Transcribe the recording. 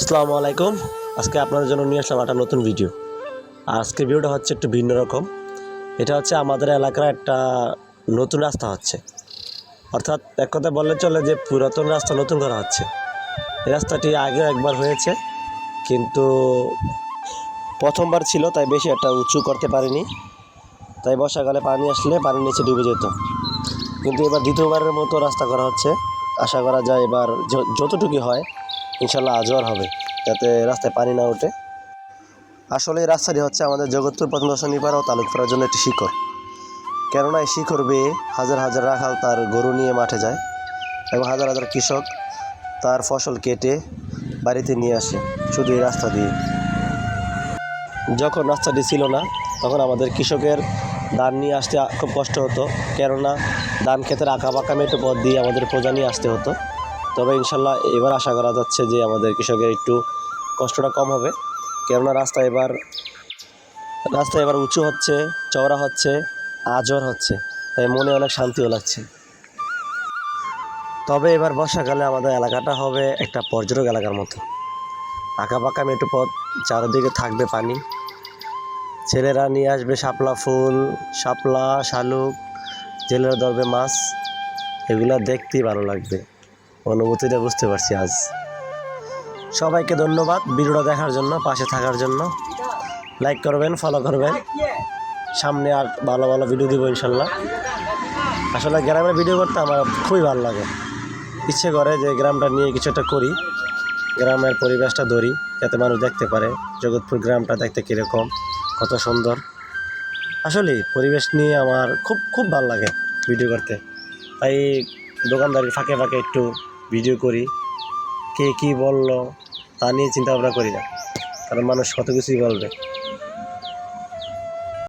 আসসালামু আলাইকুম। আজকে আপনাদের জন্য নিয়ে আসলাম একটা নতুন ভিডিও। আজকে ভিডিওটা হচ্ছে একটু ভিন্ন রকম। এটা হচ্ছে আমাদের এলাকার একটা নতুন রাস্তা হচ্ছে, অর্থাৎ এক কথায় বললে চলে যে পুরাতন রাস্তা নতুন করা হচ্ছে। এই রাস্তাটি আগে একবার হয়েছে, কিন্তু প্রথমবার ছিল তাই বেশি একটা উঁচু করতে পারিনি, তাই বর্ষাকালে পানি আসলে পানির নিচে ডুবে যেত। কিন্তু এবার দ্বিতীয়বারের মতো রাস্তা করা হচ্ছে। আশা করা যায় এবার যতটুকু হয় ইনশাল্লাহ আজও আর হবে, যাতে রাস্তায় পানি না ওঠে। আসলে এই রাস্তাটি হচ্ছে আমাদের জগৎপুর প্রত্নদর্শনীপাড়া ও তালুকপাড়ার জন্য একটি শিকড়। কেননা এই শিকড় বেয়ে হাজার হাজার রাখাল তার গরু নিয়ে মাঠে যায় এবং হাজার হাজার কৃষক তার ফসল কেটে বাড়িতে নিয়ে আসে শুধু এই রাস্তা দিয়ে। যখন রাস্তাটি ছিল না তখন আমাদের কৃষকের ধান নিয়ে আসতে খুব কষ্ট হতো, কেননা ধান ক্ষেতের আঁকা বাঁকা মেটো পথ দিয়ে আমাদের প্রজা নিয়ে আসতে হতো। তবে ইনশাল্লাহ এবার আশা করা যাচ্ছে যে আমাদের কৃষকের একটু কষ্টটা কম হবে, কেননা রাস্তা এবার উঁচু হচ্ছে, চওড়া হচ্ছে, আজর হচ্ছে, তাই মনে অনেক শান্তিও লাগছে। তবে এবার বর্ষাকালে আমাদের এলাকাটা হবে একটা পর্যটক এলাকার মতো। আঁকা পাকা মেটু পথ, চারদিকে থাকবে পানি, ছেলেরা নিয়ে আসবে শাপলা ফুল, শাপলা, শালুক, জেলেরা ধরবে মাছ। এগুলো দেখতেই ভালো লাগবে, অনুভূতিটা বুঝতে পারছি আজ। সবাইকে ধন্যবাদ ভিডিওটা দেখার জন্য, পাশে থাকার জন্য। লাইক করবেন, ফলো করবেন। সামনে আর ভালো ভালো ভিডিও দিব ইনশাল্লাহ। আসলে গ্রামের ভিডিও করতে আমার খুবই ভালো লাগে, ইচ্ছে করে যে গ্রামটা নিয়ে কিছু একটা করি, গ্রামের পরিবেশটা ধরি, যাতে মানুষ দেখতে পারে জগৎপুর গ্রামটা দেখতে কীরকম, কত সুন্দর। আসলে পরিবেশ নিয়ে আমার খুব খুব ভালো লাগে ভিডিও করতে, তাই দোকানদারির ফাঁকে ফাঁকে একটু ভিডিও করি। কে কী বললো তা নিয়ে চিন্তা ভাবনা করি না, কারণ মানুষ কত কিছুই বলবে।